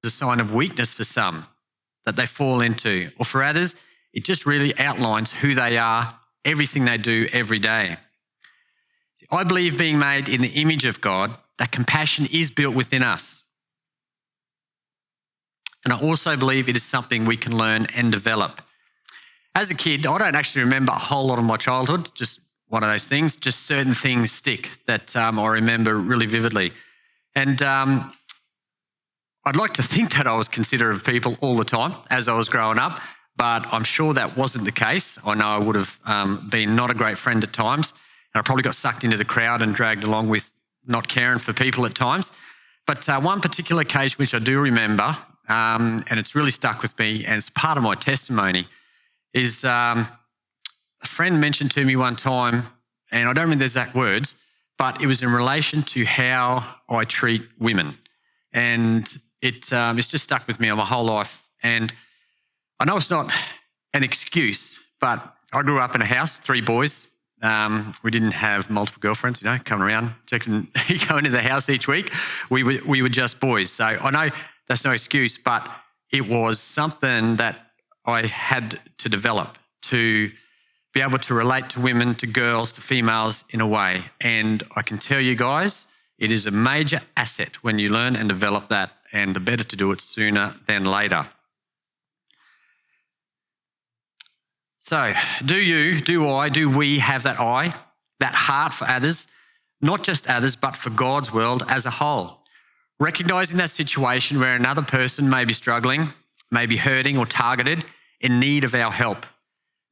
a sign of weakness for some that they fall into, or for others, it just really outlines who they are, everything they do every day. I believe, being made in the image of God, that compassion is built within us. And I also believe it is something we can learn and develop. As a kid, I don't actually remember a whole lot of my childhood, just one of those things, just certain things stick that I remember really vividly. And I'd like to think that I was considerate of people all the time as I was growing up, but I'm sure that wasn't the case. I know I would have been not a great friend at times, and I probably got sucked into the crowd and dragged along with not caring for people at times. But one particular occasion which I do remember, and it's really stuck with me, and it's part of my testimony, is a friend mentioned to me one time, and I don't remember the exact words, but it was in relation to how I treat women. And it's just stuck with me my whole life. And I know it's not an excuse, but I grew up in a house, 3 boys. We didn't have multiple girlfriends, coming around, checking, going to the house each week. We were just boys. So I know that's no excuse, but it was something that I had to develop to be able to relate to women, to girls, to females in a way. And I can tell you guys, it is a major asset when you learn and develop that, and the better to do it sooner than later. So, do we have that eye, that heart for others, not just others, but for God's world as a whole? Recognising that situation where another person may be struggling, may be hurting or targeted, in need of our help,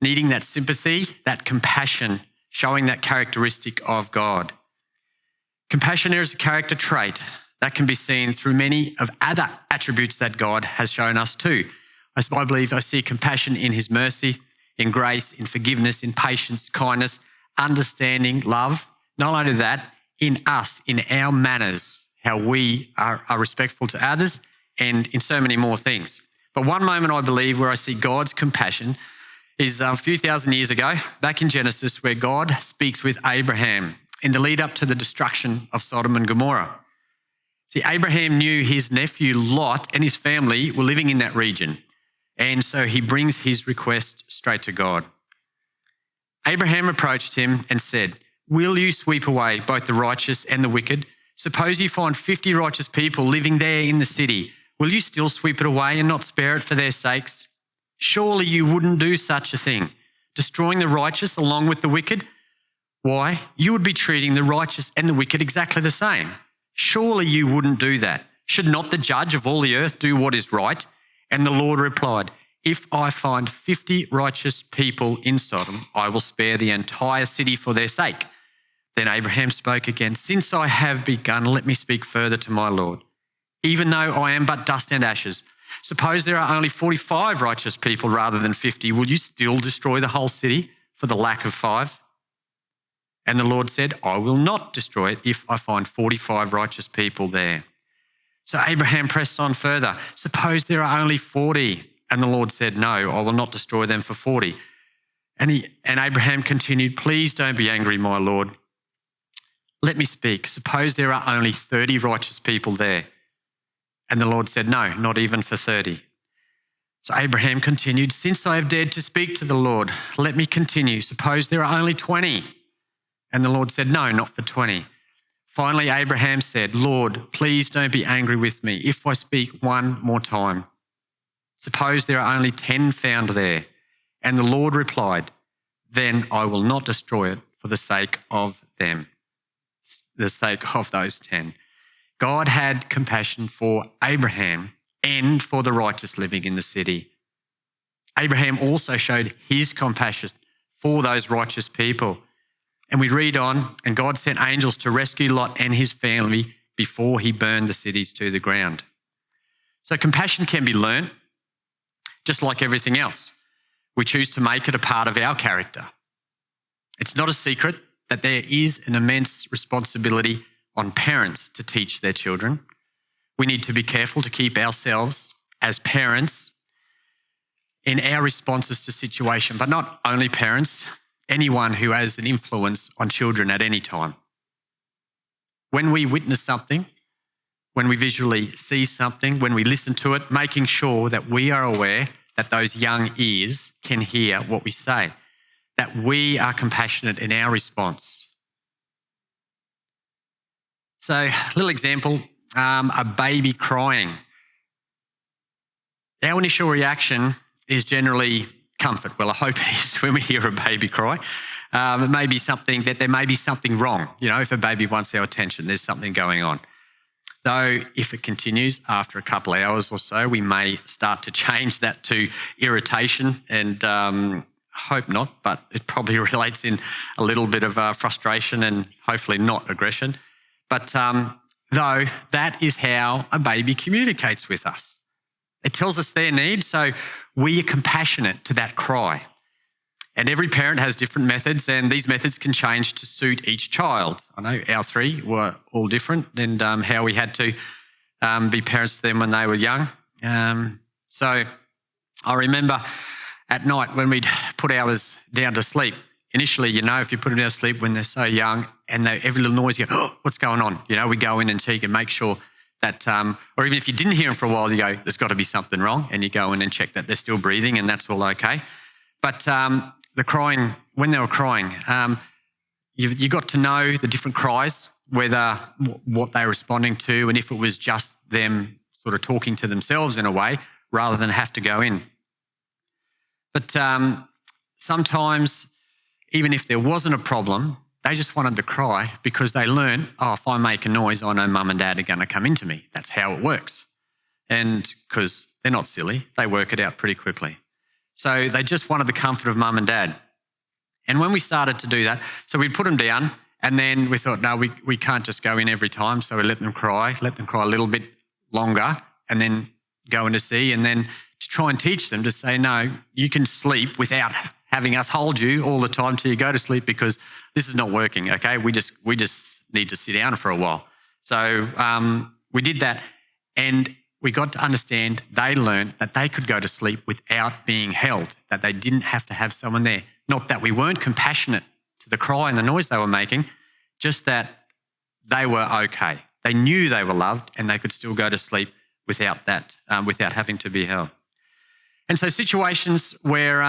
needing that sympathy, that compassion, showing that characteristic of God. Compassion is a character trait that can be seen through many of other attributes that God has shown us too. I believe I see compassion in his mercy, in grace, in forgiveness, in patience, kindness, understanding, love. Not only that, in us, in our manners, how we are respectful to others, and in so many more things. But one moment I believe where I see God's compassion is a few thousand years ago, back in Genesis, where God speaks with Abraham in the lead up to the destruction of Sodom and Gomorrah. See, Abraham knew his nephew Lot and his family were living in that region, and so he brings his request straight to God. Abraham approached him and said, "Will you sweep away both the righteous and the wicked? Suppose you find 50 righteous people living there in the city. Will you still sweep it away and not spare it for their sakes? Surely you wouldn't do such a thing, destroying the righteous along with the wicked. Why? You would be treating the righteous and the wicked exactly the same. Surely you wouldn't do that. Should not the judge of all the earth do what is right?" And the Lord replied, "If I find 50 righteous people in Sodom, I will spare the entire city for their sake." Then Abraham spoke again, "Since I have begun, let me speak further to my Lord. Even though I am but dust and ashes, suppose there are only 45 righteous people rather than 50. Will you still destroy the whole city for the lack of 5? And the Lord said, "I will not destroy it if I find 45 righteous people there." So Abraham pressed on further. "Suppose there are only 40. And the Lord said, "No, I will not destroy them for 40. And Abraham continued, "Please don't be angry, my Lord. Let me speak. Suppose there are only 30 righteous people there." And the Lord said, "No, not even for 30. So Abraham continued, "Since I have dared to speak to the Lord, let me continue. Suppose there are only 20. And the Lord said, "No, not for 20. Finally, Abraham said, "Lord, please don't be angry with me if I speak one more time. Suppose there are only 10 found there." And the Lord replied, "Then I will not destroy it for the sake of them," the sake of those 10. God had compassion for Abraham and for the righteous living in the city. Abraham also showed his compassion for those righteous people. And we read on, and God sent angels to rescue Lot and his family before he burned the cities to the ground. So compassion can be learned, just like everything else. We choose to make it a part of our character. It's not a secret that there is an immense responsibility on parents to teach their children. We need to be careful to keep ourselves as parents in our responses to situation, but not only parents, anyone who has an influence on children at any time. When we witness something, when we visually see something, when we listen to it, making sure that we are aware that those young ears can hear what we say, that we are compassionate in our response. So, a little example, a baby crying. Our initial reaction is generally comfort. Well, I hope it is when we hear a baby cry. It may be something that there may be something wrong. You know, if a baby wants our attention, there's something going on. Though if it continues after a couple of hours or so, we may start to change that to irritation and hope not, but it probably relates in a little bit of frustration and hopefully not aggression. But though that is how a baby communicates with us. It tells us their needs, so we are compassionate to that cry. And every parent has different methods, and these methods can change to suit each child. I know our three were all different, and how we had to be parents to them when they were young. So I remember at night when we'd put ours down to sleep, initially, you know, if you put them down to sleep when they're so young and every little noise, you go, oh, what's going on? You know, we go in and check and make sure that, or even if you didn't hear them for a while, you go, there's got to be something wrong, and you go in and check that they're still breathing and that's all okay. But the crying, when they were crying, you got to know the different cries, whether what they were responding to, and if it was just them sort of talking to themselves in a way, rather than have to go in. But sometimes, even if there wasn't a problem, they just wanted to cry because they learned, oh, if I make a noise, I know mum and dad are going to come into me. That's how it works. And because they're not silly, they work it out pretty quickly. So they just wanted the comfort of mum and dad. And when we started to do that, so we'd put them down, and then we thought, no, we can't just go in every time. So we let them cry a little bit longer, and then go in to see, and then to try and teach them to say, no, you can sleep without having us hold you all the time till you go to sleep, because this is not working, okay? We just need to sit down for a while. So we did that, and we got to understand, they learned that they could go to sleep without being held, that they didn't have to have someone there. Not that we weren't compassionate to the cry and the noise they were making, just that they were okay. They knew they were loved, and they could still go to sleep without that, without having to be held. And so situations where,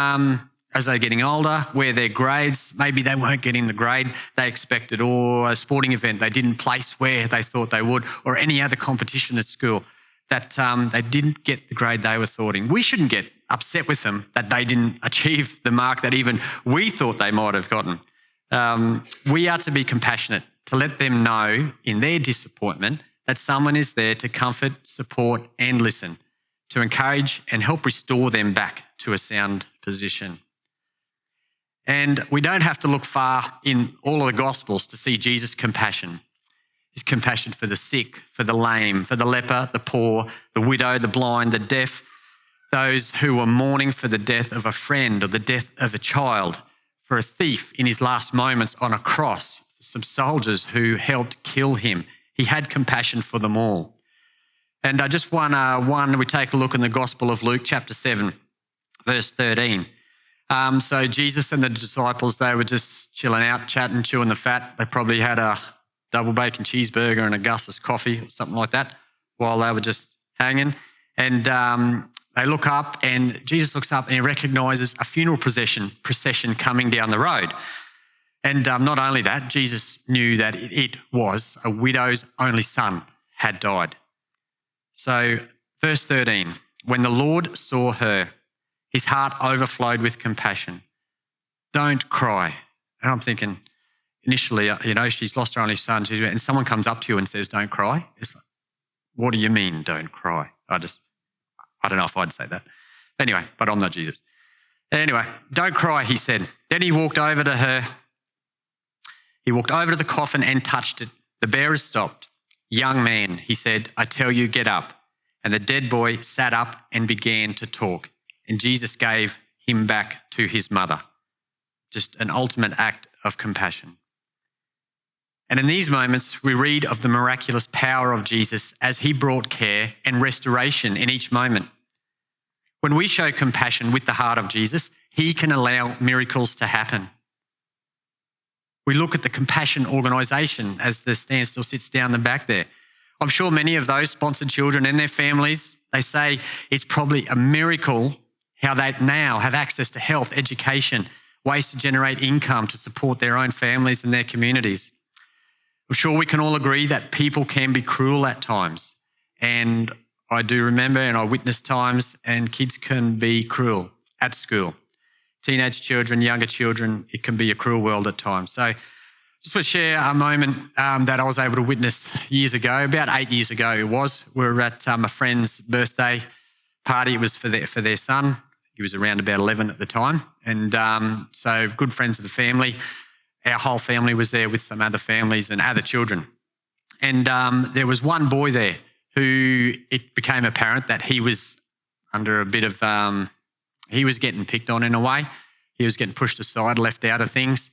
as they're getting older, where their grades, maybe they weren't getting the grade they expected, or a sporting event they didn't place where they thought they would, or any other competition at school, that they didn't get the grade they were thoughting. We shouldn't get upset with them that they didn't achieve the mark that even we thought they might have gotten. We are to be compassionate, to let them know in their disappointment that someone is there to comfort, support, and listen, to encourage and help restore them back to a sound position. And we don't have to look far in all of the Gospels to see Jesus' compassion. His compassion for the sick, for the lame, for the leper, the poor, the widow, the blind, the deaf, those who were mourning for the death of a friend or the death of a child, for a thief in his last moments on a cross, for some soldiers who helped kill him. He had compassion for them all. And just one, we take a look in the Gospel of Luke, chapter 7, verse 13. So Jesus and the disciples, they were just chilling out, chatting, chewing the fat. They probably had a double bacon cheeseburger and a Gus's coffee or something like that while they were just hanging. And they look up, and Jesus looks up and he recognises a funeral procession coming down the road. And not only that, Jesus knew that it was a widow's only son had died. So verse 13, when the Lord saw her, his heart overflowed with compassion. Don't cry. And I'm thinking, initially, she's lost her only son, and someone comes up to you and says, don't cry. It's like, what do you mean, don't cry? I don't know if I'd say that. Anyway, but I'm not Jesus. Anyway, don't cry, he said. Then he walked over to her. He walked over to the coffin and touched it. The bearers stopped. Young man, he said, I tell you, get up. And the dead boy sat up and began to talk. And Jesus gave him back to his mother. Just an ultimate act of compassion. And in these moments, we read of the miraculous power of Jesus as he brought care and restoration in each moment. When we show compassion with the heart of Jesus, he can allow miracles to happen. We look at the compassion organisation as the standstill sits down the back there. I'm sure many of those sponsored children and their families, they say it's probably a miracle how they now have access to health, education, ways to generate income to support their own families and their communities. I'm sure we can all agree that people can be cruel at times. And I do remember and I witness times and kids can be cruel at school. Teenage children, younger children, it can be a cruel world at times. So just want to share a moment that I was able to witness years ago, about 8 years ago it was. We were at a friend's birthday party. It was for their son. He was around about 11 at the time. And so good friends of the family. Our whole family was there with some other families and other children. And there was one boy there who it became apparent that he was under a bit of, he was getting picked on in a way. He was getting pushed aside, left out of things.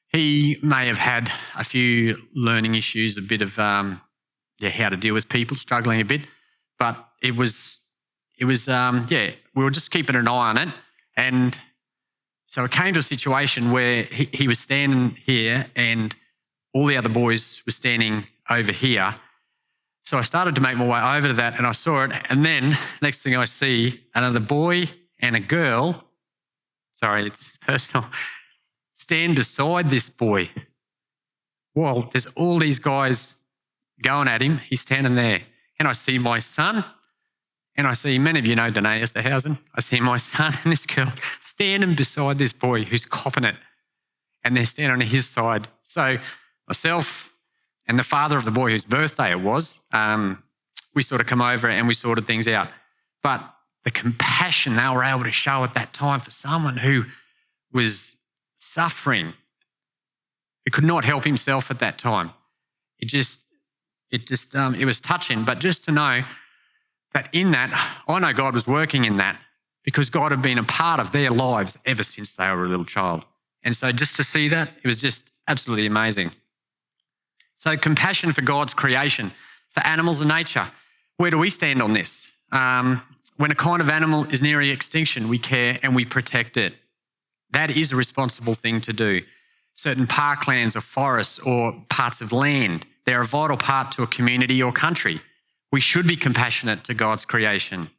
He may have had a few learning issues, a bit of, how to deal with people, struggling a bit. But we were just keeping an eye on it. And so it came to a situation where he was standing here and all the other boys were standing over here. So I started to make my way over to that and I saw it. And then next thing I see another boy and a girl, sorry, it's personal, stand beside this boy. Well, there's all these guys going at him. He's standing there. And I see my son and I see, many of you know Danae Esterhausen. I see my son and this girl standing beside this boy who's copping it. And they're standing on his side. So myself and the father of the boy whose birthday it was, we sort of come over and we sorted things out. But the compassion they were able to show at that time for someone who was suffering, who could not help himself at that time, it was touching. But just to know that in that, I know God was working in that because God had been a part of their lives ever since they were a little child. And so just to see that, it was just absolutely amazing. So compassion for God's creation, for animals and nature. Where do we stand on this? When a kind of animal is nearing extinction, we care and we protect it. That is a responsible thing to do. Certain parklands or forests or parts of land, they're a vital part to a community or country. We should be compassionate to God's creation.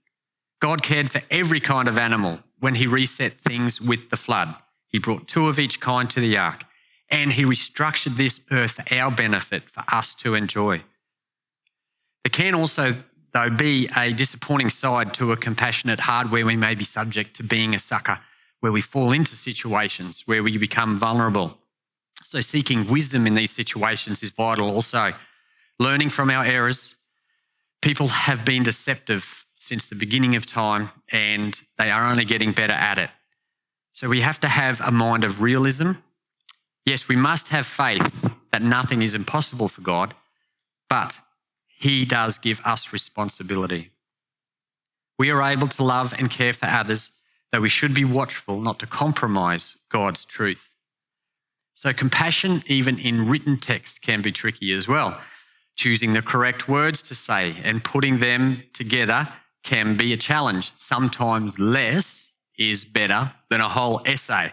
God cared for every kind of animal when he reset things with the flood. He brought 2 of each kind to the ark, and he restructured this earth for our benefit, for us to enjoy. There can also, though, be a disappointing side to a compassionate heart where we may be subject to being a sucker, where we fall into situations where we become vulnerable. So seeking wisdom in these situations is vital also. Learning from our errors. People have been deceptive since the beginning of time and they are only getting better at it. So we have to have a mind of realism. Yes, we must have faith that nothing is impossible for God, but he does give us responsibility. We are able to love and care for others, though we should be watchful not to compromise God's truth. So compassion, even in written text, can be tricky as well. Choosing the correct words to say and putting them together can be a challenge. Sometimes less is better than a whole essay.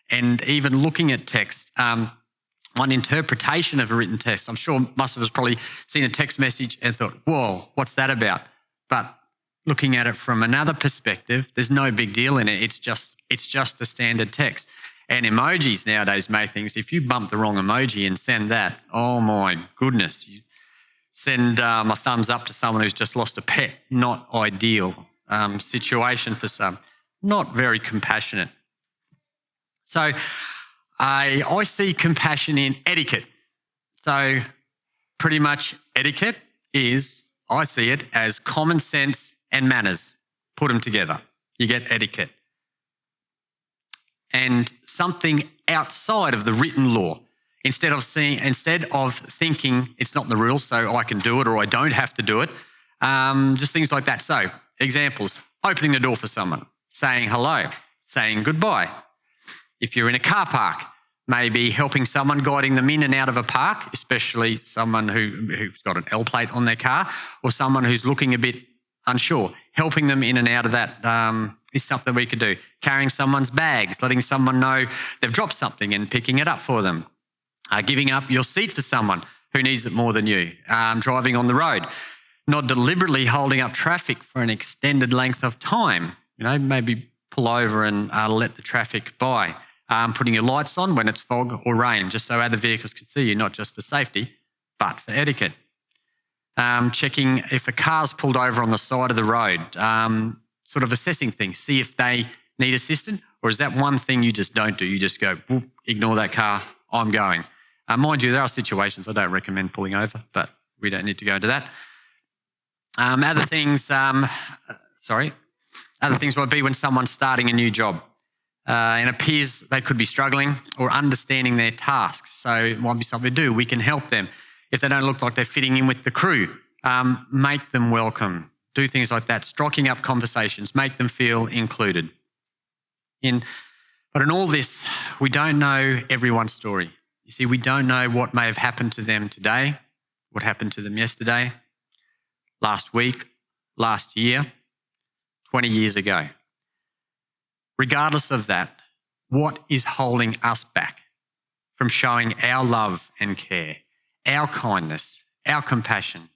And even looking at text, one interpretation of a written text, I'm sure most of us probably seen a text message and thought, whoa, what's that about? But looking at it from another perspective, there's no big deal in it. It's just a standard text. And emojis nowadays make things, if you bump the wrong emoji and send that, oh my goodness, you send a thumbs up to someone who's just lost a pet. Not ideal situation for some. Not very compassionate. So I see compassion in etiquette. So pretty much etiquette is, I see it as common sense and manners. Put them together. You get etiquette. And something outside of the written law. Instead of thinking it's not the rule, so I can do it or I don't have to do it. Just things like that. So examples, opening the door for someone, saying hello, saying goodbye. If you're in a car park, maybe helping someone, guiding them in and out of a park, especially someone who's got an L plate on their car or someone who's looking a bit unsure. Helping them in and out of that is something we could do. Carrying someone's bags, letting someone know they've dropped something and picking it up for them. Giving up your seat for someone Who needs it more than you? Driving on the road, not deliberately holding up traffic for an extended length of time. Maybe pull over and let the traffic by. Putting your lights on when it's fog or rain, just so other vehicles can see you, not just for safety, but for etiquette. Checking if a car's pulled over on the side of the road, sort of assessing things, see if they need assistance, or is that one thing you just don't do? You just go, whoop, ignore that car, I'm going. Mind you, there are situations I don't recommend pulling over, but we don't need to go into that. Other things might be when someone's starting a new job and it appears they could be struggling or understanding their tasks. So it might be something to do. We can help them. If they don't look like they're fitting in with the crew, make them welcome. Do things like that, striking up conversations, make them feel included. But in all this, we don't know everyone's story. You see, we don't know what may have happened to them today, what happened to them yesterday, last week, last year, 20 years ago. Regardless of that, what is holding us back from showing our love and care, our kindness, our compassion?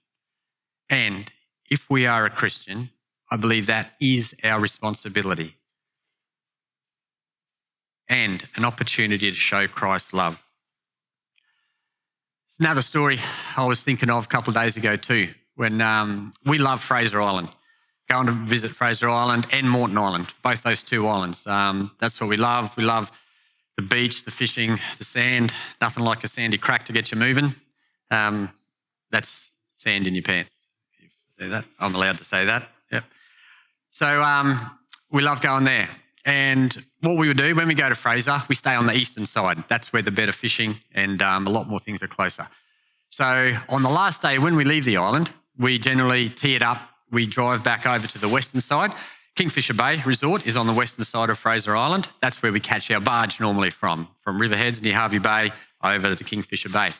And if we are a Christian, I believe that is our responsibility and an opportunity to show Christ's love. It's another story I was thinking of a couple of days ago too, when we love Fraser Island. Going to visit Fraser Island and Moreton Island, both those two islands. That's what we love. We love the beach, the fishing, the sand. Nothing like a sandy crack to get you moving. That's sand in your pants. If you do that, I'm allowed to say that. Yep. So we love going there. And what we would do when we go to Fraser, we stay on the eastern side. That's where the better fishing and a lot more things are closer. So on the last day when we leave the island, we generally tee it up. We drive back over to the western side. Kingfisher Bay Resort is on the western side of Fraser Island. That's where we catch our barge normally from Riverheads near Hervey Bay over to Kingfisher Bay.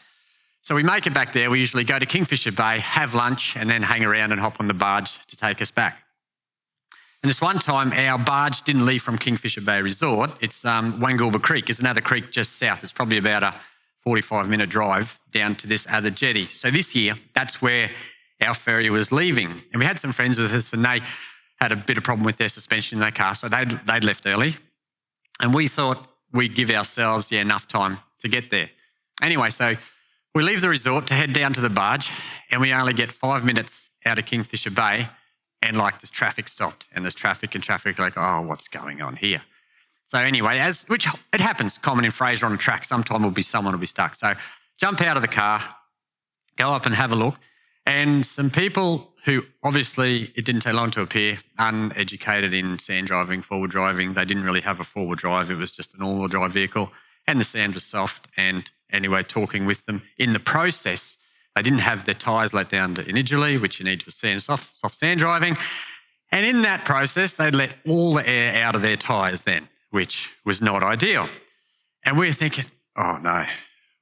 So we make it back there. We usually go to Kingfisher Bay, have lunch, and then hang around and hop on the barge to take us back. And this one time, our barge didn't leave from Kingfisher Bay Resort. It's Wangulba Creek. It's another creek just south. It's probably about a 45-minute drive down to this other jetty. So this year, that's where our ferry was leaving. And we had some friends with us and they had a bit of problem with their suspension in their car, so they'd left early. And we thought we'd give ourselves enough time to get there. Anyway, so we leave the resort to head down to the barge and we only get 5 minutes out of Kingfisher Bay and there's traffic stopped and there's traffic, oh, what's going on here? So anyway, which it happens common in Fraser on a track, someone will be stuck. So jump out of the car, go up and have a look. And some people who obviously it didn't take long to appear, uneducated in sand driving, forward driving. They didn't really have a four-wheel drive. It was just an all-wheel drive vehicle and the sand was soft. And anyway, talking with them in the process, they didn't have their tyres let down individually, which you need for soft sand driving. And in that process, they let all the air out of their tyres then, which was not ideal. And we're thinking, oh no,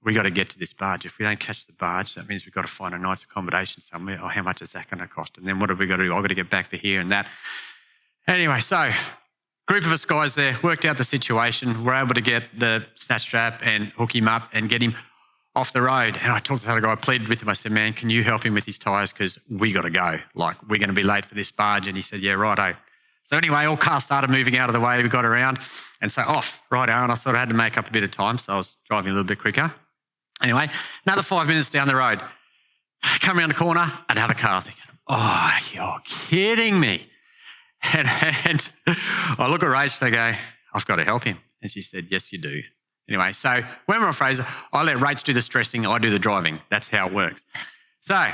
we got to get to this barge. If we don't catch the barge, that means we've got to find a night's accommodation somewhere. Oh, how much is that going to cost? And then what have we got to do? I've got to get back to here and that. Anyway, so group of us guys there worked out the situation. We're able to get the snatch strap and hook him up and get him off the road. And I talked to the other guy, I pleaded with him. I said, man, can you help him with his tyres? Because we got to go. We're going to be late for this barge. And he said, yeah, righto. So anyway, all cars started moving out of the way. We got around and so off, righto. And I sort of had to make up a bit of time. So I was driving a little bit quicker. Anyway, another 5 minutes down the road, come around the corner, another car, thinking, oh, you're kidding me. And I look at Rach and I go, I've got to help him. And she said, yes, you do. Anyway, so when we're on Fraser, I let Rach do the stressing, I do the driving. That's how it works. So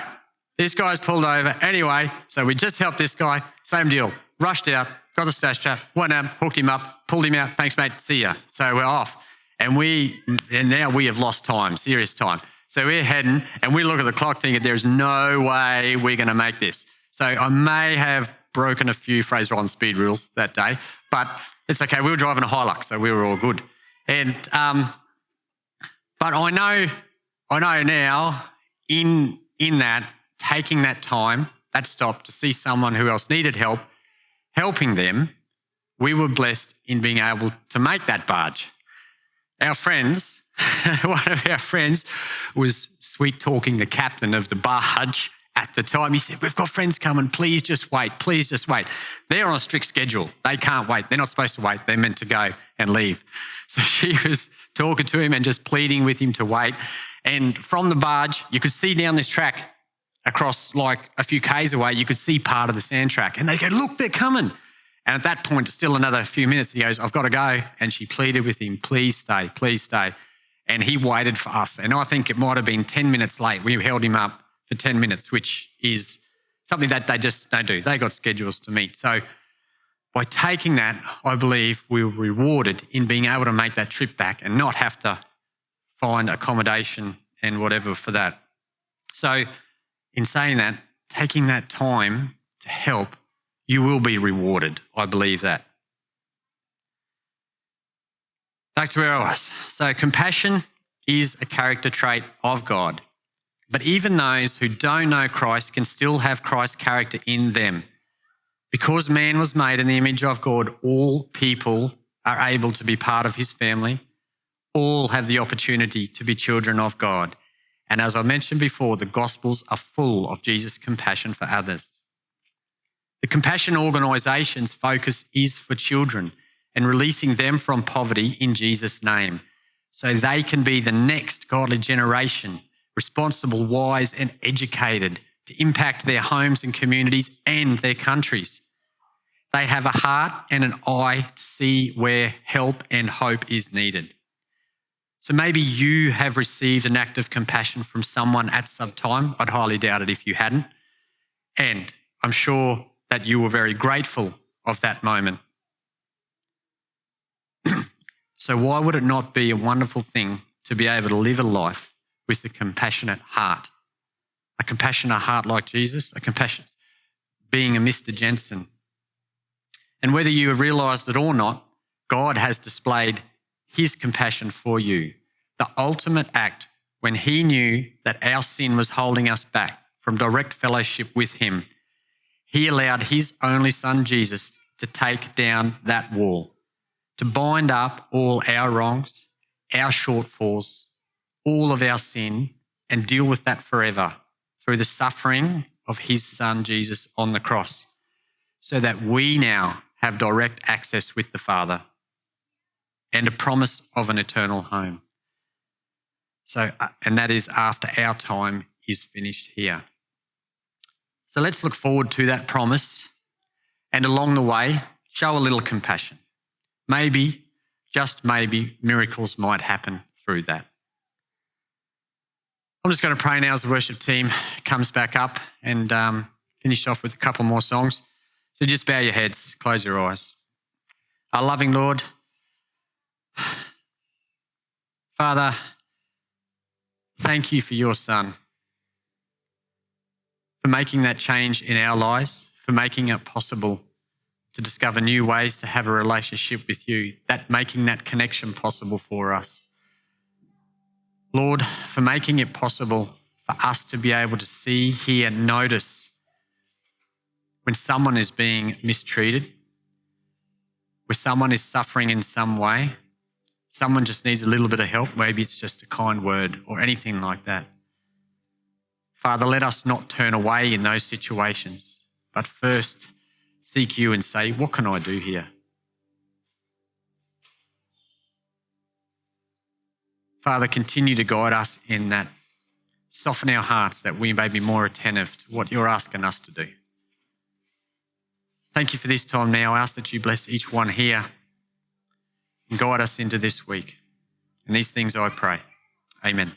this guy's pulled over. Anyway, so we just helped this guy, same deal, rushed out, got the stash trap, went out, hooked him up, pulled him out. Thanks, mate. See ya. So we're off. And now we have lost time, serious time. So we're heading and we look at the clock thinking there's no way we're going to make this. So I may have broken a few Fraser Island speed rules that day, but it's okay. We were driving a Hilux, so we were all good. And but I know now in that, taking that time, that stop to see someone who else needed help, helping them, we were blessed in being able to make that barge. Our friends one of our friends was sweet-talking the captain of the barge at the time. He said, we've got friends coming, please just wait, please just wait. They're on a strict schedule. They can't wait. They're not supposed to wait. They're meant to go and leave. So she was talking to him and just pleading with him to wait. And from the barge, you could see down this track across like a few Ks away, you could see part of the sand track. And they go, look, they're coming. And at that point, still another few minutes, he goes, I've got to go. And she pleaded with him, please stay, please stay. And he waited for us. And I think it might have been 10 minutes late. We held him up for 10 minutes, which is something that they just don't do. They got schedules to meet. So by taking that, I believe we were rewarded in being able to make that trip back and not have to find accommodation and whatever for that. So in saying that, taking that time to help, you will be rewarded. I believe that. Back to where I was. So compassion is a character trait of God. But even those who don't know Christ can still have Christ's character in them. Because man was made in the image of God, all people are able to be part of his family. All have the opportunity to be children of God. And as I mentioned before, the Gospels are full of Jesus' compassion for others. The compassion organisation's focus is for children and releasing them from poverty in Jesus' name, so they can be the next godly generation, responsible, wise and educated to impact their homes and communities and their countries. They have a heart and an eye to see where help and hope is needed. So maybe you have received an act of compassion from someone at some time. I'd highly doubt it if you hadn't. And I'm sure that you were very grateful of that moment. So why would it not be a wonderful thing to be able to live a life with a compassionate heart? A compassionate heart like Jesus, being a Mr. Jensen. And whether you have realised it or not, God has displayed his compassion for you. The ultimate act when he knew that our sin was holding us back from direct fellowship with him, he allowed his only son, Jesus, to take down that wall, to bind up all our wrongs, our shortfalls, all of our sin, and deal with that forever through the suffering of his son, Jesus, on the cross, so that we now have direct access with the Father and a promise of an eternal home. So, and that is after our time is finished here. So let's look forward to that promise and along the way, show a little compassion. Maybe, just maybe, miracles might happen through that. I'm just going to pray now as the worship team comes back up and finish off with a couple more songs. So just bow your heads, close your eyes. Our loving Lord, Father, thank you for your Son, for making that change in our lives, for making it possible to discover new ways to have a relationship with you, that making that connection possible for us. Lord, for making it possible for us to be able to see, hear, notice when someone is being mistreated, where someone is suffering in some way, someone just needs a little bit of help, maybe it's just a kind word or anything like that. Father, let us not turn away in those situations, but first seek you and say, what can I do here? Father, continue to guide us in that. Soften our hearts that we may be more attentive to what you're asking us to do. Thank you for this time now. I ask that you bless each one here and guide us into this week. And these things I pray. Amen.